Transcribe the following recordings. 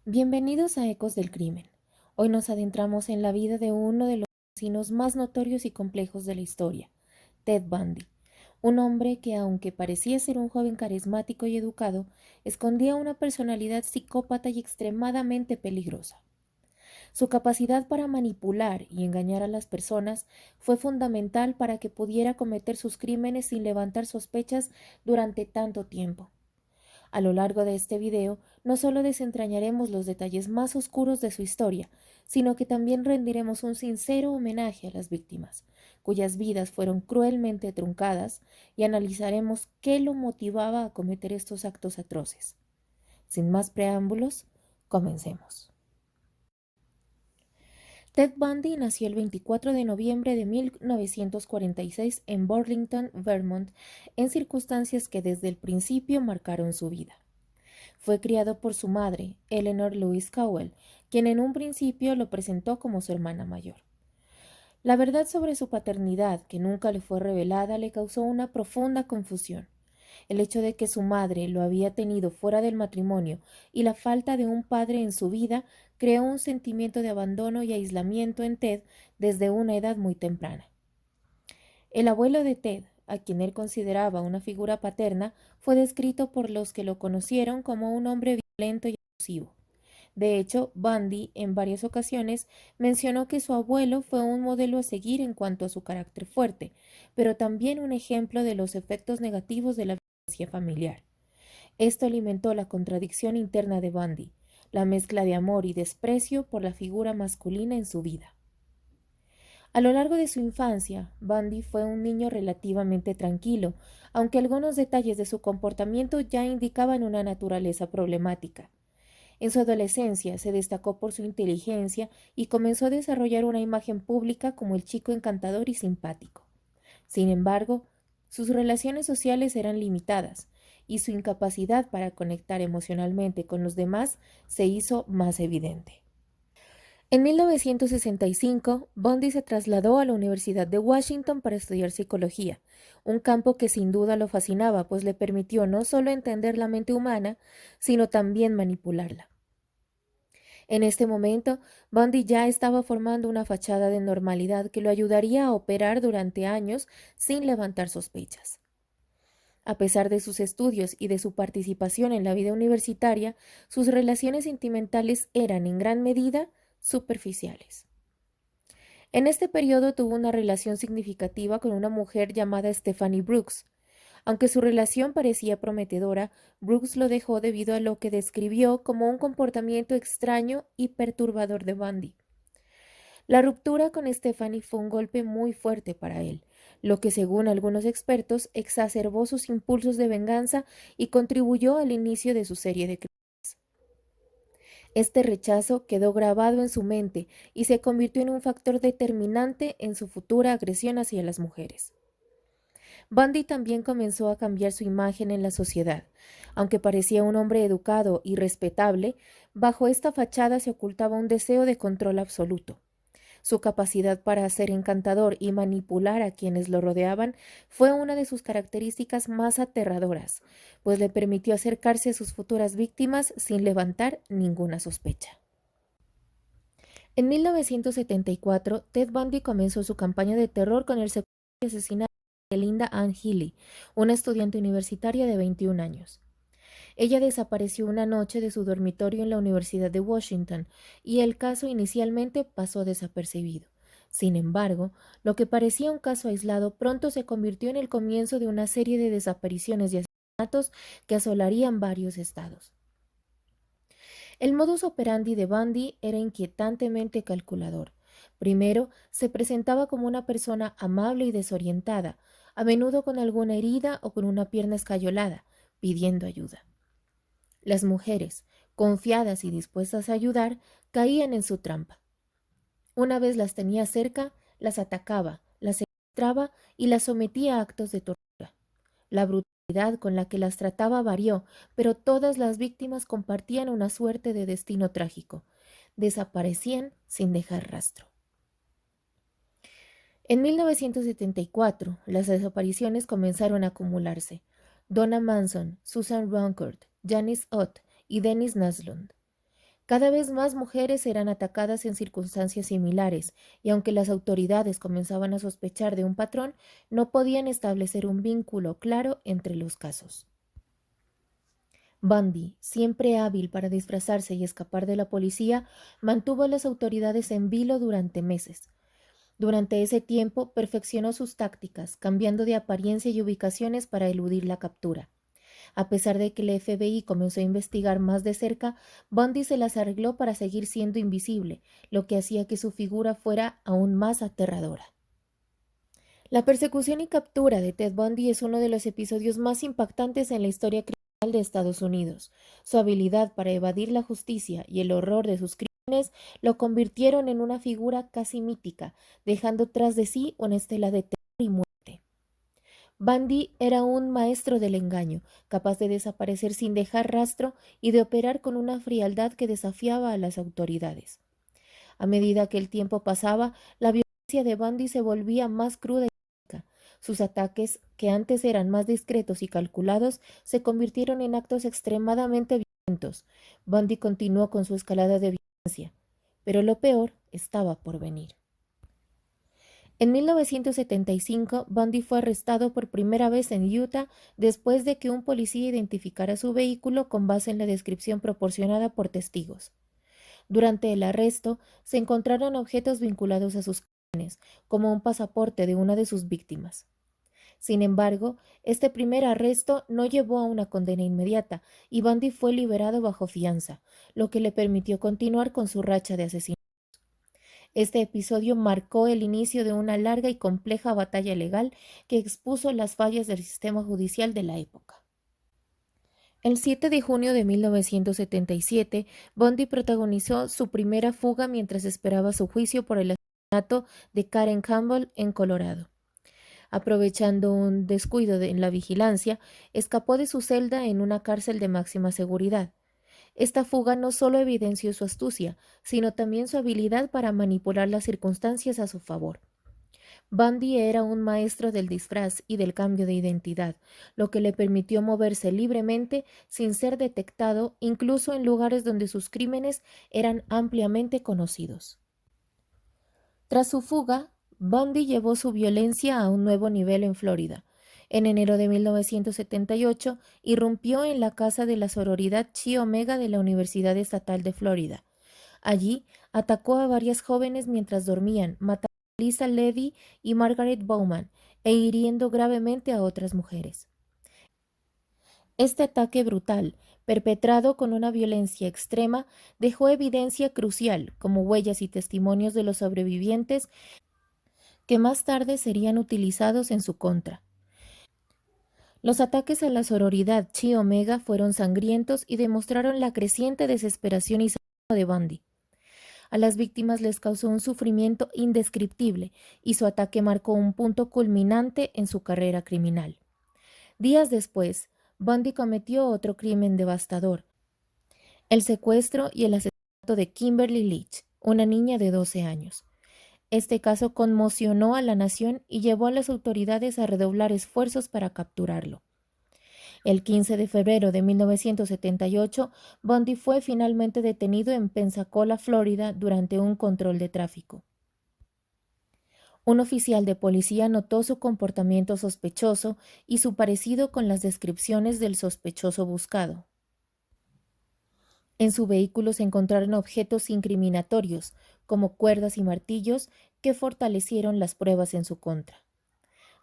Bienvenidos a Ecos del Crimen. Hoy nos adentramos en la vida de uno de los asesinos más notorios y complejos de la historia, Ted Bundy, un hombre que, aunque parecía ser un joven carismático y educado, escondía una personalidad psicópata y extremadamente peligrosa. Su capacidad para manipular y engañar a las personas fue fundamental para que pudiera cometer sus crímenes sin levantar sospechas durante tanto tiempo. A lo largo de este video, no solo desentrañaremos los detalles más oscuros de su historia, sino que también rendiremos un sincero homenaje a las víctimas, cuyas vidas fueron cruelmente truncadas, y analizaremos qué lo motivaba a cometer estos actos atroces. Sin más preámbulos, comencemos. Ted Bundy nació el 24 de noviembre de 1946 en Burlington, Vermont, en circunstancias que desde el principio marcaron su vida. Fue criado por su madre, Eleanor Louise Cowell, quien en un principio lo presentó como su hermana mayor. La verdad sobre su paternidad, que nunca le fue revelada, le causó una profunda confusión. El hecho de que su madre lo había tenido fuera del matrimonio y la falta de un padre en su vida creó un sentimiento de abandono y aislamiento en Ted desde una edad muy temprana. El abuelo de Ted, a quien él consideraba una figura paterna, fue descrito por los que lo conocieron como un hombre violento y abusivo. De hecho, Bundy en varias ocasiones mencionó que su abuelo fue un modelo a seguir en cuanto a su carácter fuerte, pero también un ejemplo de los efectos negativos de la violencia familiar. Esto alimentó la contradicción interna de Bundy, la mezcla de amor y desprecio por la figura masculina en su vida. A lo largo de su infancia, Bundy fue un niño relativamente tranquilo, aunque algunos detalles de su comportamiento ya indicaban una naturaleza problemática. En su adolescencia se destacó por su inteligencia y comenzó a desarrollar una imagen pública como el chico encantador y simpático. Sin embargo, sus relaciones sociales eran limitadas y su incapacidad para conectar emocionalmente con los demás se hizo más evidente. En 1965, Bundy se trasladó a la Universidad de Washington para estudiar psicología, un campo que sin duda lo fascinaba, pues le permitió no solo entender la mente humana, sino también manipularla. En este momento, Bundy ya estaba formando una fachada de normalidad que lo ayudaría a operar durante años sin levantar sospechas. A pesar de sus estudios y de su participación en la vida universitaria, sus relaciones sentimentales eran en gran medida superficiales. En este periodo tuvo una relación significativa con una mujer llamada Stephanie Brooks. Aunque su relación parecía prometedora, Brooks lo dejó debido a lo que describió como un comportamiento extraño y perturbador de Bundy. La ruptura con Stephanie fue un golpe muy fuerte para él, lo que según algunos expertos exacerbó sus impulsos de venganza y contribuyó al inicio de su serie de crímenes. Este rechazo quedó grabado en su mente y se convirtió en un factor determinante en su futura agresión hacia las mujeres. Bundy también comenzó a cambiar su imagen en la sociedad. Aunque parecía un hombre educado y respetable, bajo esta fachada se ocultaba un deseo de control absoluto. Su capacidad para ser encantador y manipular a quienes lo rodeaban fue una de sus características más aterradoras, pues le permitió acercarse a sus futuras víctimas sin levantar ninguna sospecha. En 1974, Ted Bundy comenzó su campaña de terror con el secuestro y asesinato de Linda Ann Healy, una estudiante universitaria de 21 años. Ella desapareció una noche de su dormitorio en la Universidad de Washington y el caso inicialmente pasó desapercibido. Sin embargo, lo que parecía un caso aislado pronto se convirtió en el comienzo de una serie de desapariciones y asesinatos que asolarían varios estados. El modus operandi de Bundy era inquietantemente calculador. Primero, se presentaba como una persona amable y desorientada, a menudo con alguna herida o con una pierna escayolada, pidiendo ayuda. Las mujeres, confiadas y dispuestas a ayudar, caían en su trampa. Una vez las tenía cerca, las atacaba, las secuestraba y las sometía a actos de tortura. La brutalidad con la que las trataba varió, pero todas las víctimas compartían una suerte de destino trágico. Desaparecían sin dejar rastro. En 1974, las desapariciones comenzaron a acumularse. Donna Manson, Susan Rancourt, Janice Ott y Dennis Naslund. Cada vez más mujeres eran atacadas en circunstancias similares, y aunque las autoridades comenzaban a sospechar de un patrón, no podían establecer un vínculo claro entre los casos. Bundy, siempre hábil para disfrazarse y escapar de la policía, mantuvo a las autoridades en vilo durante meses. Durante ese tiempo perfeccionó sus tácticas, cambiando de apariencia y ubicaciones para eludir la captura. A pesar de que el FBI comenzó a investigar más de cerca, Bundy se las arregló para seguir siendo invisible, lo que hacía que su figura fuera aún más aterradora. La persecución y captura de Ted Bundy es uno de los episodios más impactantes en la historia criminal de Estados Unidos. Su habilidad para evadir la justicia y el horror de sus crímenes lo convirtieron en una figura casi mítica, dejando tras de sí una estela de terror y muerte. Bundy era un maestro del engaño, capaz de desaparecer sin dejar rastro y de operar con una frialdad que desafiaba a las autoridades. A medida que el tiempo pasaba, la violencia de Bundy se volvía más cruda y física. Sus ataques, que antes eran más discretos y calculados, se convirtieron en actos extremadamente violentos. Bundy continuó con su escalada de violencia, pero lo peor estaba por venir. En 1975, Bundy fue arrestado por primera vez en Utah después de que un policía identificara su vehículo con base en la descripción proporcionada por testigos. Durante el arresto, se encontraron objetos vinculados a sus crímenes, como un pasaporte de una de sus víctimas. Sin embargo, este primer arresto no llevó a una condena inmediata y Bundy fue liberado bajo fianza, lo que le permitió continuar con su racha de asesinatos. Este episodio marcó el inicio de una larga y compleja batalla legal que expuso las fallas del sistema judicial de la época. El 7 de junio de 1977, Bundy protagonizó su primera fuga mientras esperaba su juicio por el asesinato de Karen Campbell en Colorado. Aprovechando un descuido en la vigilancia, escapó de su celda en una cárcel de máxima seguridad. Esta fuga no solo evidenció su astucia, sino también su habilidad para manipular las circunstancias a su favor. Bundy era un maestro del disfraz y del cambio de identidad, lo que le permitió moverse libremente sin ser detectado, incluso en lugares donde sus crímenes eran ampliamente conocidos. Tras su fuga, Bundy llevó su violencia a un nuevo nivel en Florida. En enero de 1978, irrumpió en la casa de la sororidad Chi Omega de la Universidad Estatal de Florida. Allí, atacó a varias jóvenes mientras dormían, matando a Lisa Levy y Margaret Bowman, e hiriendo gravemente a otras mujeres. Este ataque brutal, perpetrado con una violencia extrema, dejó evidencia crucial, como huellas y testimonios de los sobrevivientes, que más tarde serían utilizados en su contra. Los ataques a la sororidad Chi Omega fueron sangrientos y demostraron la creciente desesperación y sadismo de Bundy. A las víctimas les causó un sufrimiento indescriptible y su ataque marcó un punto culminante en su carrera criminal. Días después, Bundy cometió otro crimen devastador: el secuestro y el asesinato de Kimberly Leach, una niña de 12 años. Este caso conmocionó a la nación y llevó a las autoridades a redoblar esfuerzos para capturarlo. El 15 de febrero de 1978, Bundy fue finalmente detenido en Pensacola, Florida, durante un control de tráfico. Un oficial de policía notó su comportamiento sospechoso y su parecido con las descripciones del sospechoso buscado. En su vehículo se encontraron objetos incriminatorios, como cuerdas y martillos, que fortalecieron las pruebas en su contra.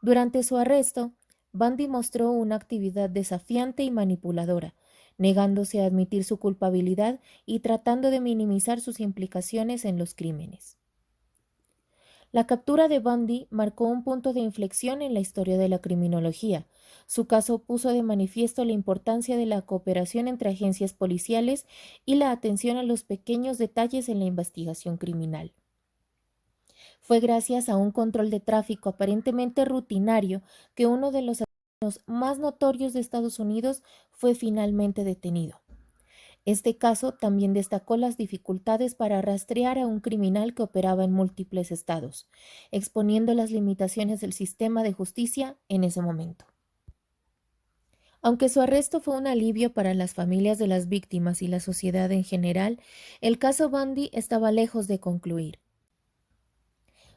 Durante su arresto, Bundy mostró una actividad desafiante y manipuladora, negándose a admitir su culpabilidad y tratando de minimizar sus implicaciones en los crímenes. La captura de Bundy marcó un punto de inflexión en la historia de la criminología. Su caso puso de manifiesto la importancia de la cooperación entre agencias policiales y la atención a los pequeños detalles en la investigación criminal. Fue gracias a un control de tráfico aparentemente rutinario que uno de los asesinos más notorios de Estados Unidos fue finalmente detenido. Este caso también destacó las dificultades para rastrear a un criminal que operaba en múltiples estados, exponiendo las limitaciones del sistema de justicia en ese momento. Aunque su arresto fue un alivio para las familias de las víctimas y la sociedad en general, el caso Bundy estaba lejos de concluir.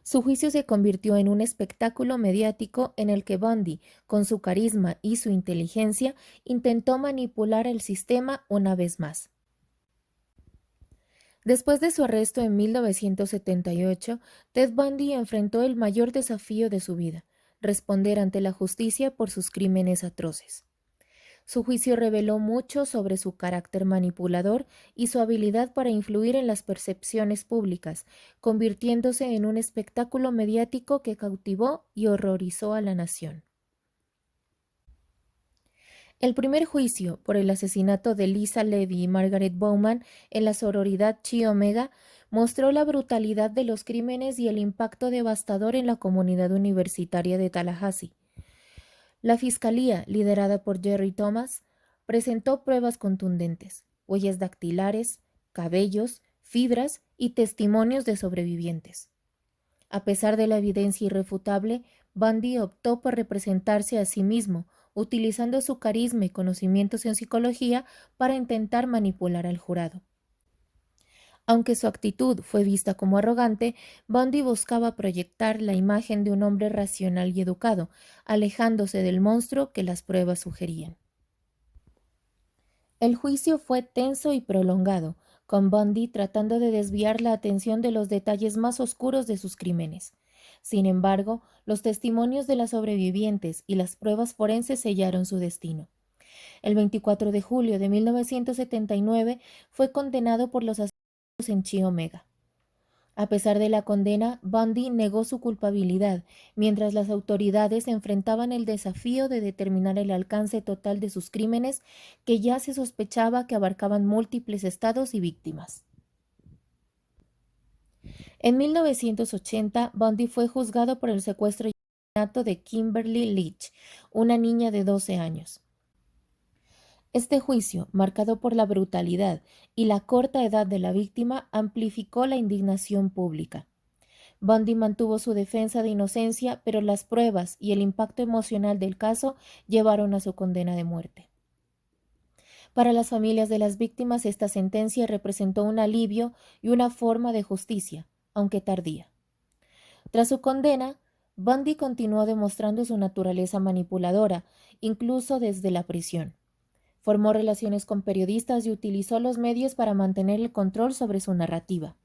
Su juicio se convirtió en un espectáculo mediático en el que Bundy, con su carisma y su inteligencia, intentó manipular el sistema una vez más. Después de su arresto en 1978, Ted Bundy enfrentó el mayor desafío de su vida: responder ante la justicia por sus crímenes atroces. Su juicio reveló mucho sobre su carácter manipulador y su habilidad para influir en las percepciones públicas, convirtiéndose en un espectáculo mediático que cautivó y horrorizó a la nación. El primer juicio por el asesinato de Lisa Levy y Margaret Bowman en la sororidad Chi Omega mostró la brutalidad de los crímenes y el impacto devastador en la comunidad universitaria de Tallahassee. La fiscalía, liderada por Jerry Thomas, presentó pruebas contundentes: huellas dactilares, cabellos, fibras y testimonios de sobrevivientes. A pesar de la evidencia irrefutable, Bundy optó por representarse a sí mismo, utilizando su carisma y conocimientos en psicología para intentar manipular al jurado. Aunque su actitud fue vista como arrogante, Bundy buscaba proyectar la imagen de un hombre racional y educado, alejándose del monstruo que las pruebas sugerían. El juicio fue tenso y prolongado, con Bundy tratando de desviar la atención de los detalles más oscuros de sus crímenes. Sin embargo, los testimonios de las sobrevivientes y las pruebas forenses sellaron su destino. El 24 de julio de 1979 fue condenado por los asesinatos en Chi Omega. A pesar de la condena, Bundy negó su culpabilidad, mientras las autoridades enfrentaban el desafío de determinar el alcance total de sus crímenes, que ya se sospechaba que abarcaban múltiples estados y víctimas. En 1980, Bundy fue juzgado por el secuestro y asesinato de Kimberly Leach, una niña de 12 años. Este juicio, marcado por la brutalidad y la corta edad de la víctima, amplificó la indignación pública. Bundy mantuvo su defensa de inocencia, pero las pruebas y el impacto emocional del caso llevaron a su condena de muerte. Para las familias de las víctimas, esta sentencia representó un alivio y una forma de justicia, aunque tardía. Tras su condena, Bundy continuó demostrando su naturaleza manipuladora, incluso desde la prisión. Formó relaciones con periodistas y utilizó los medios para mantener el control sobre su narrativa.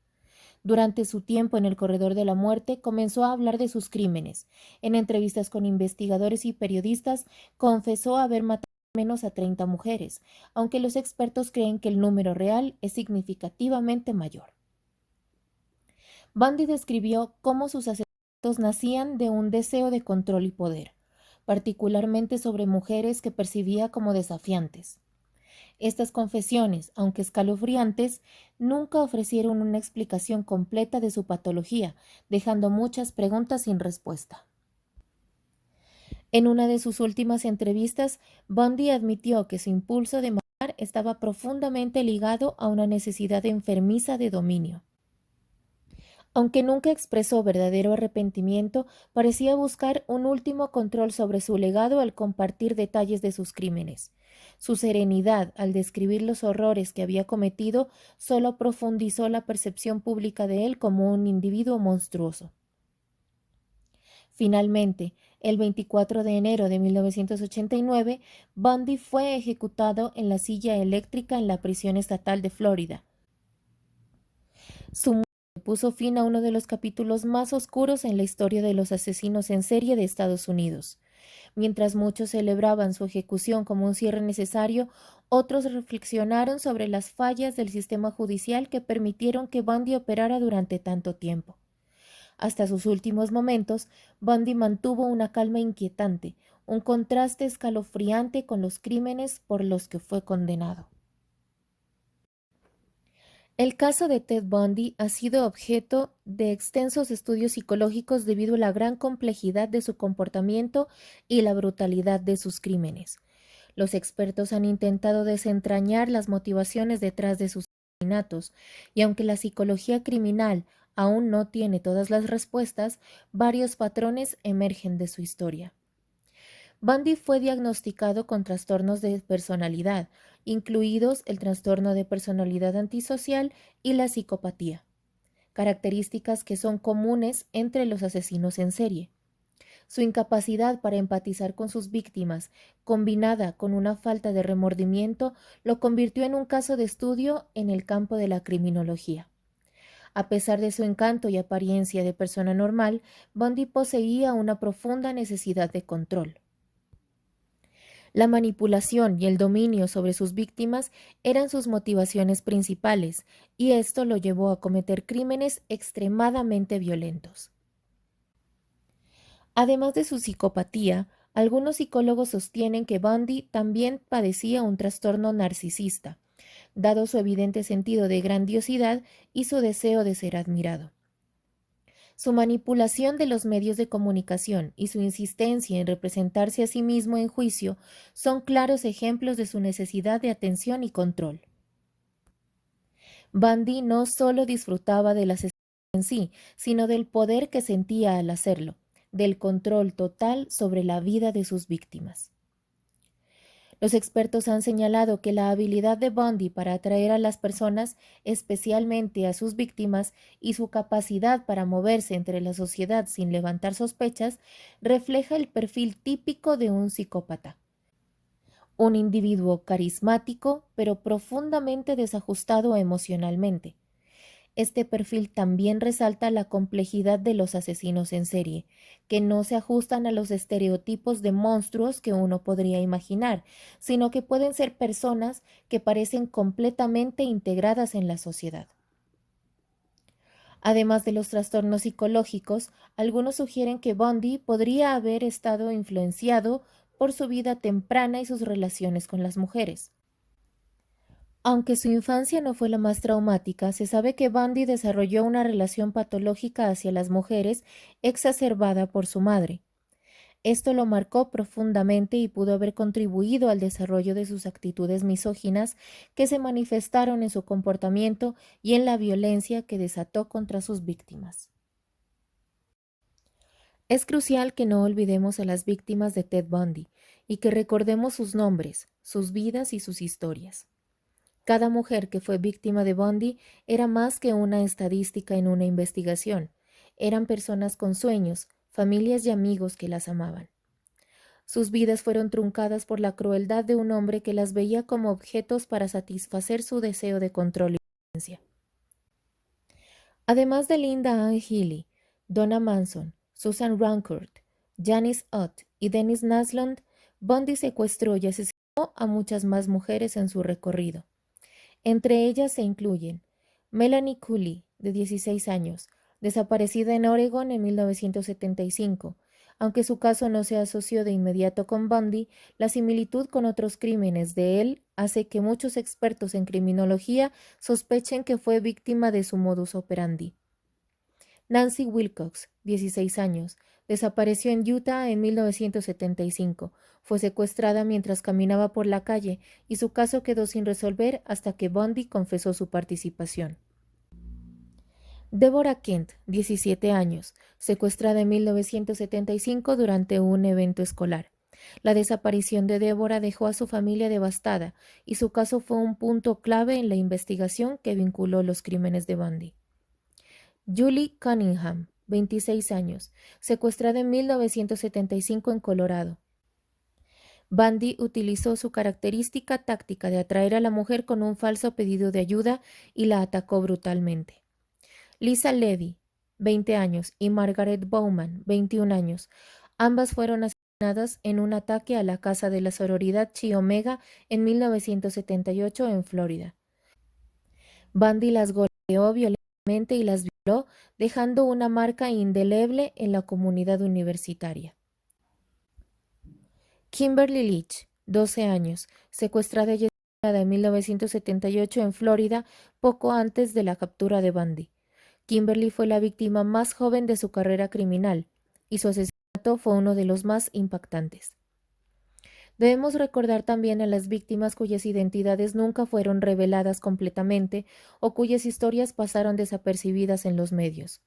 Durante su tiempo en el corredor de la muerte, comenzó a hablar de sus crímenes. En entrevistas con investigadores y periodistas, confesó haber matado al menos a 30 mujeres, aunque los expertos creen que el número real es significativamente mayor. Bundy describió cómo sus asesinatos nacían de un deseo de control y poder, particularmente sobre mujeres que percibía como desafiantes. Estas confesiones, aunque escalofriantes, nunca ofrecieron una explicación completa de su patología, dejando muchas preguntas sin respuesta. En una de sus últimas entrevistas, Bundy admitió que su impulso de matar estaba profundamente ligado a una necesidad enfermiza de dominio. Aunque nunca expresó verdadero arrepentimiento, parecía buscar un último control sobre su legado al compartir detalles de sus crímenes. Su serenidad al describir los horrores que había cometido solo profundizó la percepción pública de él como un individuo monstruoso. Finalmente, el 24 de enero de 1989, Bundy fue ejecutado en la silla eléctrica en la prisión estatal de Florida. Su muerte puso fin a uno de los capítulos más oscuros en la historia de los asesinos en serie de Estados Unidos. Mientras muchos celebraban su ejecución como un cierre necesario, otros reflexionaron sobre las fallas del sistema judicial que permitieron que Bundy operara durante tanto tiempo. Hasta sus últimos momentos, Bundy mantuvo una calma inquietante, un contraste escalofriante con los crímenes por los que fue condenado. El caso de Ted Bundy ha sido objeto de extensos estudios psicológicos debido a la gran complejidad de su comportamiento y la brutalidad de sus crímenes. Los expertos han intentado desentrañar las motivaciones detrás de sus asesinatos, y aunque la psicología criminal aún no tiene todas las respuestas, varios patrones emergen de su historia. Bundy fue diagnosticado con trastornos de personalidad, incluidos el trastorno de personalidad antisocial y la psicopatía, características que son comunes entre los asesinos en serie. Su incapacidad para empatizar con sus víctimas, combinada con una falta de remordimiento, lo convirtió en un caso de estudio en el campo de la criminología. A pesar de su encanto y apariencia de persona normal, Bundy poseía una profunda necesidad de control. La manipulación y el dominio sobre sus víctimas eran sus motivaciones principales, y esto lo llevó a cometer crímenes extremadamente violentos. Además de su psicopatía, algunos psicólogos sostienen que Bundy también padecía un trastorno narcisista, dado su evidente sentido de grandiosidad y su deseo de ser admirado. Su manipulación de los medios de comunicación y su insistencia en representarse a sí mismo en juicio son claros ejemplos de su necesidad de atención y control. Bundy no solo disfrutaba del asesinato en sí, sino del poder que sentía al hacerlo, del control total sobre la vida de sus víctimas. Los expertos han señalado que la habilidad de Bundy para atraer a las personas, especialmente a sus víctimas, y su capacidad para moverse entre la sociedad sin levantar sospechas, refleja el perfil típico de un psicópata. Un individuo carismático, pero profundamente desajustado emocionalmente. Este perfil también resalta la complejidad de los asesinos en serie, que no se ajustan a los estereotipos de monstruos que uno podría imaginar, sino que pueden ser personas que parecen completamente integradas en la sociedad. Además de los trastornos psicológicos, algunos sugieren que Bundy podría haber estado influenciado por su vida temprana y sus relaciones con las mujeres. Aunque su infancia no fue la más traumática, se sabe que Bundy desarrolló una relación patológica hacia las mujeres exacerbada por su madre. Esto lo marcó profundamente y pudo haber contribuido al desarrollo de sus actitudes misóginas que se manifestaron en su comportamiento y en la violencia que desató contra sus víctimas. Es crucial que no olvidemos a las víctimas de Ted Bundy y que recordemos sus nombres, sus vidas y sus historias. Cada mujer que fue víctima de Bundy era más que una estadística en una investigación. Eran personas con sueños, familias y amigos que las amaban. Sus vidas fueron truncadas por la crueldad de un hombre que las veía como objetos para satisfacer su deseo de control y violencia. Además de Linda Ann Healy, Donna Manson, Susan Rancourt, Janice Ott y Dennis Naslund, Bundy secuestró y asesinó a muchas más mujeres en su recorrido. Entre ellas se incluyen Melanie Cooley, de 16 años, desaparecida en Oregon en 1975. Aunque su caso no se asoció de inmediato con Bundy, la similitud con otros crímenes de él hace que muchos expertos en criminología sospechen que fue víctima de su modus operandi. Nancy Wilcox, 16 años, desapareció en Utah en 1975. Fue secuestrada mientras caminaba por la calle y su caso quedó sin resolver hasta que Bundy confesó su participación. Deborah Kent, 17 años, secuestrada en 1975 durante un evento escolar. La desaparición de Deborah dejó a su familia devastada y su caso fue un punto clave en la investigación que vinculó los crímenes de Bundy. Julie Cunningham, 26 años, secuestrada en 1975 en Colorado. Bundy utilizó su característica táctica de atraer a la mujer con un falso pedido de ayuda y la atacó brutalmente. Lisa Levy, 20 años, y Margaret Bowman, 21 años, ambas fueron asesinadas en un ataque a la casa de la sororidad Chi Omega en 1978 en Florida. Bundy las golpeó violentamente y las violó, dejando una marca indeleble en la comunidad universitaria. Kimberly Leach, 12 años, secuestrada y asesinada en 1978 en Florida, poco antes de la captura de Bundy. Kimberly fue la víctima más joven de su carrera criminal, y su asesinato fue uno de los más impactantes. Debemos recordar también a las víctimas cuyas identidades nunca fueron reveladas completamente o cuyas historias pasaron desapercibidas en los medios.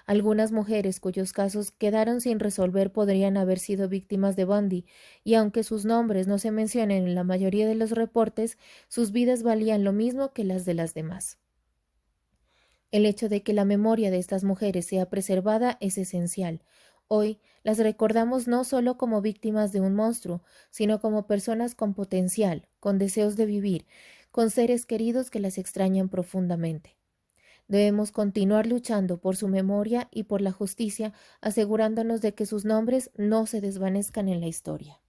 Algunas mujeres cuyos casos quedaron sin resolver podrían haber sido víctimas de Bundy, y aunque sus nombres no se mencionen en la mayoría de los reportes, sus vidas valían lo mismo que las de las demás. El hecho de que la memoria de estas mujeres sea preservada es esencial. Hoy las recordamos no solo como víctimas de un monstruo, sino como personas con potencial, con deseos de vivir, con seres queridos que las extrañan profundamente. Debemos continuar luchando por su memoria y por la justicia, asegurándonos de que sus nombres no se desvanezcan en la historia.